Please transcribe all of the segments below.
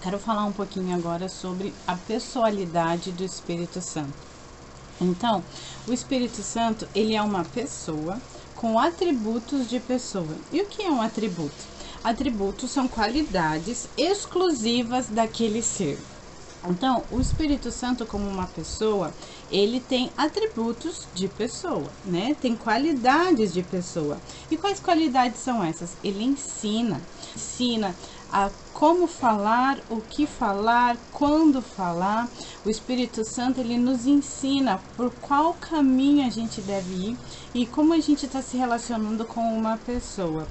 Quero falar um pouquinho agora sobre a pessoalidade do Espírito Santo. Então, o Espírito Santo, ele é uma pessoa com atributos de pessoa. E o que é um atributo? Atributos são qualidades exclusivas daquele ser. Então, o Espírito Santo, como uma pessoa, ele tem atributos de pessoa, né? Tem qualidades de pessoa. E quais qualidades são essas? Ele ensina a como falar, o que falar, quando falar. O Espírito Santo, ele nos ensina por qual caminho a gente deve ir e como a gente está se relacionando com uma pessoa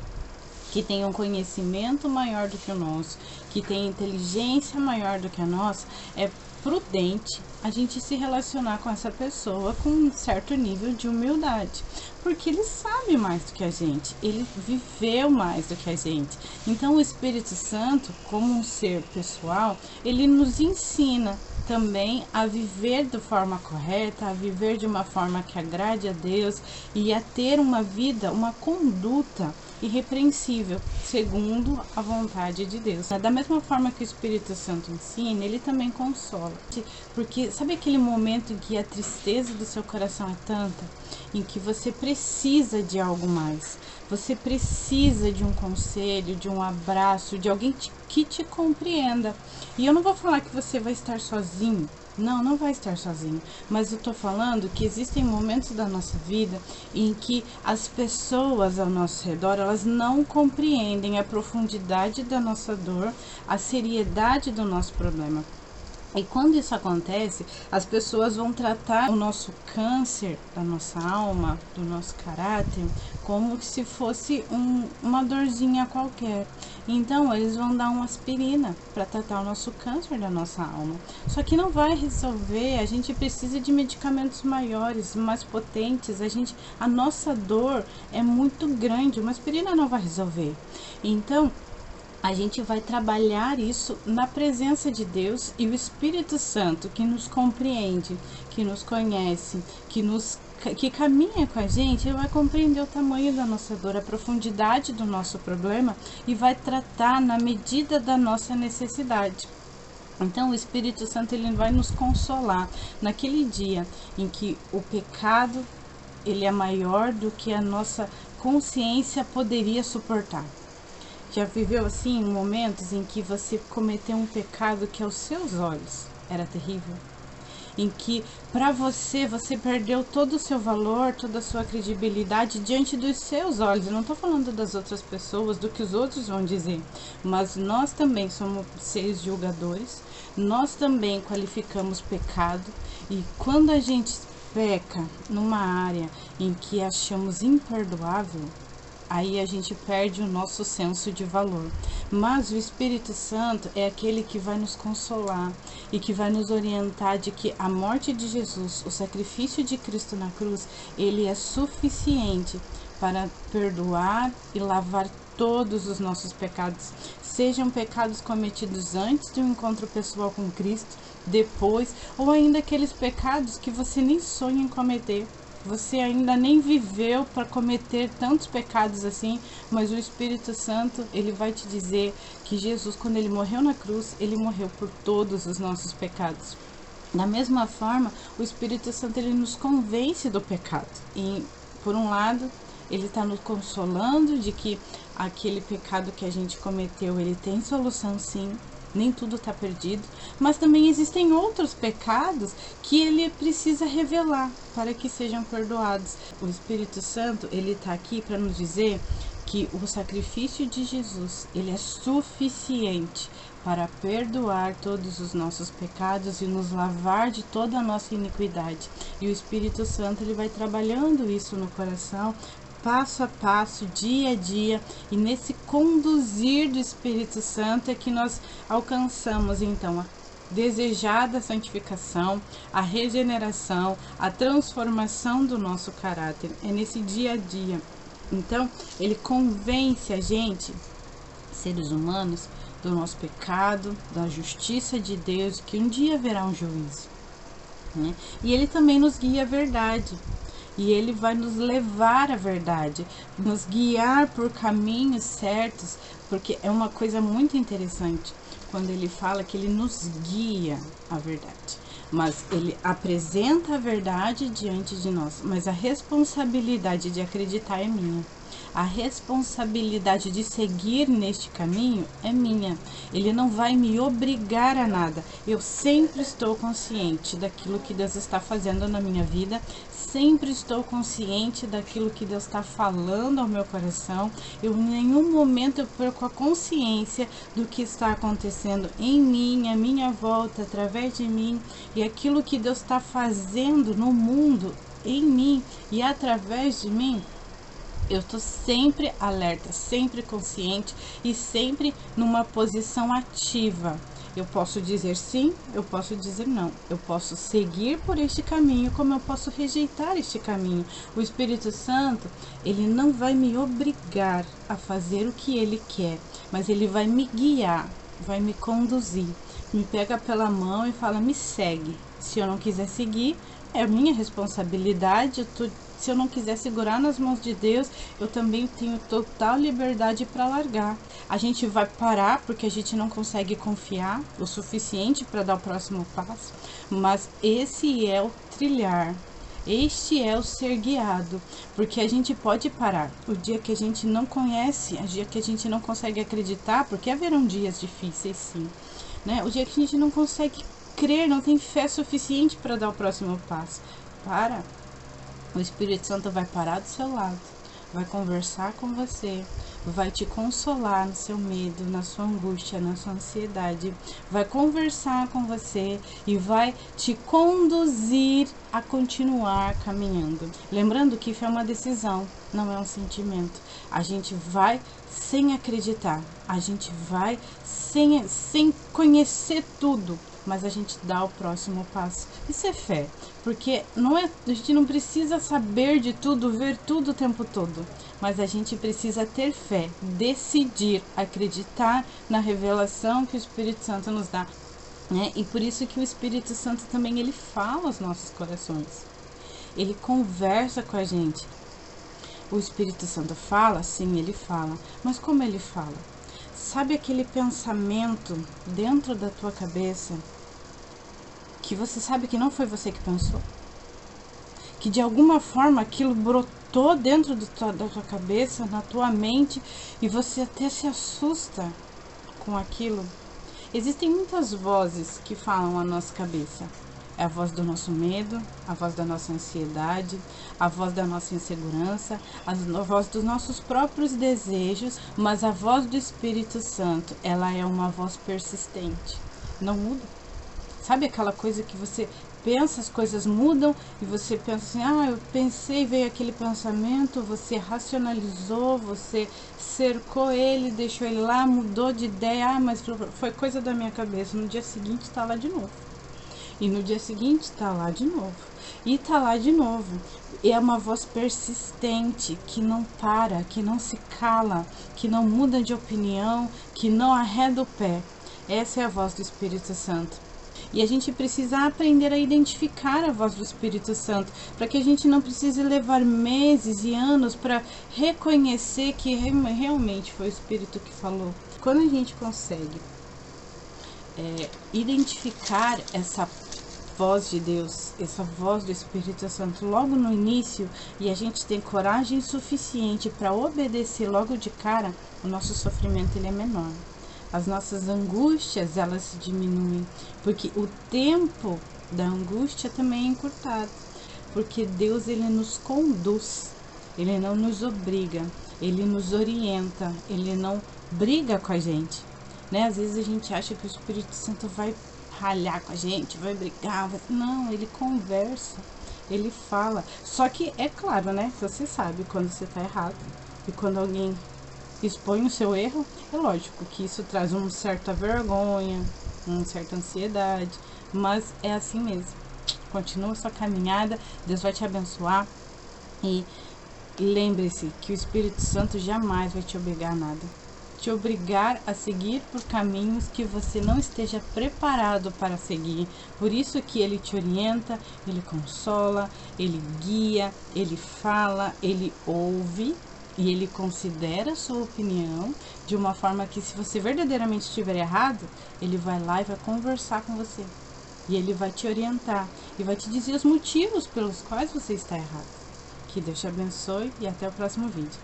que tem um conhecimento maior do que o nosso, que tem inteligência maior do que a nossa. É prudente a gente se relacionar com essa pessoa com um certo nível de humildade, porque ele sabe mais do que a gente, ele viveu mais do que a gente. Então o Espírito Santo, como um ser pessoal, ele nos ensina também a viver de forma correta, a viver de uma forma que agrade a Deus e a ter uma vida, uma conduta irrepreensível, segundo a vontade de Deus. Da mesma forma que o Espírito Santo ensina, ele também consola. Porque sabe aquele momento em que a tristeza do seu coração é tanta, em que você precisa de algo mais, você precisa de um conselho, de um abraço, de alguém que te compreenda. E eu não vou falar que você vai estar sozinho. Não vai estar sozinho, mas eu tô falando que existem momentos da nossa vida em que as pessoas ao nosso redor, elas não compreendem a profundidade da nossa dor, a seriedade do nosso problema. E quando isso acontece, as pessoas vão tratar o nosso câncer da nossa alma, do nosso caráter, como se fosse uma dorzinha qualquer. Então, eles vão dar uma aspirina para tratar o nosso câncer da nossa alma. Só que não vai resolver, a gente precisa de medicamentos maiores, mais potentes. A nossa dor é muito grande, uma aspirina não vai resolver. Então, a gente vai trabalhar isso na presença de Deus e o Espírito Santo, que nos compreende, que nos conhece, que caminha com a gente, ele vai compreender o tamanho da nossa dor, a profundidade do nosso problema e vai tratar na medida da nossa necessidade. Então o Espírito Santo, ele vai nos consolar naquele dia em que o pecado, ele é maior do que a nossa consciência poderia suportar. Já viveu assim momentos em que você cometeu um pecado que aos seus olhos era terrível? Em que para você perdeu todo o seu valor, toda a sua credibilidade diante dos seus olhos. Eu não estou falando das outras pessoas, do que os outros vão dizer, mas nós também somos seres julgadores, nós também qualificamos pecado, e quando a gente peca numa área em que achamos imperdoável, aí a gente perde o nosso senso de valor. Mas o Espírito Santo é aquele que vai nos consolar e que vai nos orientar de que a morte de Jesus, o sacrifício de Cristo na cruz, ele é suficiente para perdoar e lavar todos os nossos pecados, sejam pecados cometidos antes do encontro pessoal com Cristo, depois, ou ainda aqueles pecados que você nem sonha em cometer. Você ainda nem viveu para cometer tantos pecados assim, mas o Espírito Santo, ele vai te dizer que Jesus, quando ele morreu na cruz, ele morreu por todos os nossos pecados. Da mesma forma, o Espírito Santo, ele nos convence do pecado. E, por um lado, ele está nos consolando de que aquele pecado que a gente cometeu, ele tem solução sim. Nem tudo está perdido, mas também existem outros pecados que ele precisa revelar para que sejam perdoados. O Espírito Santo, ele está aqui para nos dizer que o sacrifício de Jesus, ele é suficiente para perdoar todos os nossos pecados e nos lavar de toda a nossa iniquidade. E o Espírito Santo, ele vai trabalhando isso no coração, passo a passo, dia a dia, e nesse conduzir do Espírito Santo é que nós alcançamos então a desejada santificação, a regeneração, a transformação do nosso caráter. É nesse dia a dia. Então, ele convence a gente, seres humanos, do nosso pecado, da justiça de Deus, que um dia haverá um juízo, né? E ele também nos guia à verdade. E ele vai nos levar à verdade, nos guiar por caminhos certos, porque é uma coisa muito interessante. quando ele fala que ele nos guia à verdade. Mas ele apresenta a verdade diante de nós, mas a responsabilidade de acreditar é minha. A responsabilidade de seguir neste caminho é minha. Ele não vai me obrigar a nada. Eu sempre estou consciente daquilo que Deus está fazendo na minha vida. Sempre estou consciente daquilo que Deus está falando ao meu coração. Eu, em nenhum momento, eu perco a consciência do que está acontecendo em mim, à minha volta, através de mim. E aquilo que Deus está fazendo no mundo, em mim e através de mim. Eu estou sempre alerta, sempre consciente e sempre numa posição ativa. Eu posso dizer sim, eu posso dizer não. Eu posso seguir por este caminho, como eu posso rejeitar este caminho. O Espírito Santo, ele não vai me obrigar a fazer o que ele quer, mas ele vai me guiar, vai me conduzir. Me pega pela mão e fala, me segue. Se eu não quiser seguir, é minha responsabilidade. Se eu não quiser segurar nas mãos de Deus, eu também tenho total liberdade para largar. A gente vai parar porque a gente não consegue confiar o suficiente para dar o próximo passo, mas esse é o trilhar. Este é o ser guiado, porque a gente pode parar o dia que a gente não conhece, o dia que a gente não consegue acreditar, porque haverão dias difíceis sim, né? O dia que a gente não consegue crer, não tem fé suficiente para dar o próximo passo. Para. O Espírito Santo vai parar do seu lado, vai conversar com você, vai te consolar no seu medo, na sua angústia, na sua ansiedade, vai conversar com você e vai te conduzir a continuar caminhando. Lembrando que fé é uma decisão, não é um sentimento. A gente vai sem acreditar, a gente vai sem conhecer tudo, mas a gente dá o próximo passo. Isso é fé, porque a gente não precisa saber de tudo, ver tudo o tempo todo, mas a gente precisa ter fé, decidir, acreditar na revelação que o Espírito Santo nos dá, né? E por isso que o Espírito Santo também, ele fala aos nossos corações, ele conversa com a gente. O Espírito Santo fala? Sim, ele fala, mas como ele fala? Sabe aquele pensamento dentro da tua cabeça que você sabe que não foi você que pensou? Que de alguma forma aquilo brotou dentro da tua cabeça, na tua mente, e você até se assusta com aquilo? Existem muitas vozes que falam à nossa cabeça. É a voz do nosso medo, a voz da nossa ansiedade, a voz da nossa insegurança, a voz dos nossos próprios desejos, mas a voz do Espírito Santo, ela é uma voz persistente, não muda. Sabe aquela coisa que você pensa, as coisas mudam e você pensa assim, eu pensei, veio aquele pensamento, você racionalizou, você cercou ele, deixou ele lá, mudou de ideia, mas foi coisa da minha cabeça, no dia seguinte está lá de novo. E no dia seguinte está lá de novo. E está lá de novo. É uma voz persistente, que não para, que não se cala, que não muda de opinião, que não arreda o pé. Essa é a voz do Espírito Santo. E a gente precisa aprender a identificar a voz do Espírito Santo, para que a gente não precise levar meses e anos para reconhecer que realmente foi o Espírito que falou. Quando a gente consegue identificar essa voz de Deus, essa voz do Espírito Santo logo no início, e a gente tem coragem suficiente para obedecer logo de cara, o nosso sofrimento ele é menor. As nossas angústias, elas se diminuem, porque o tempo da angústia também é encurtado, porque Deus, ele nos conduz, ele não nos obriga, ele nos orienta, ele não briga com a gente, né? Às vezes a gente acha que o Espírito Santo vai ralhar com a gente, vai brigar, não, ele conversa, ele fala, só que é claro, né? Você sabe quando você tá errado, e quando alguém expõe o seu erro, é lógico que isso traz uma certa vergonha, uma certa ansiedade, mas é assim mesmo. Continua a sua caminhada, Deus vai te abençoar, e lembre-se que o Espírito Santo jamais vai te obrigar a nada, te obrigar a seguir por caminhos que você não esteja preparado para seguir. Por isso que ele te orienta, ele consola, ele guia, ele fala, ele ouve, E ele considera a sua opinião de uma forma que, se você verdadeiramente estiver errado, ele vai lá e vai conversar com você. E ele vai te orientar e vai te dizer os motivos pelos quais você está errado. Que Deus te abençoe e até o próximo vídeo.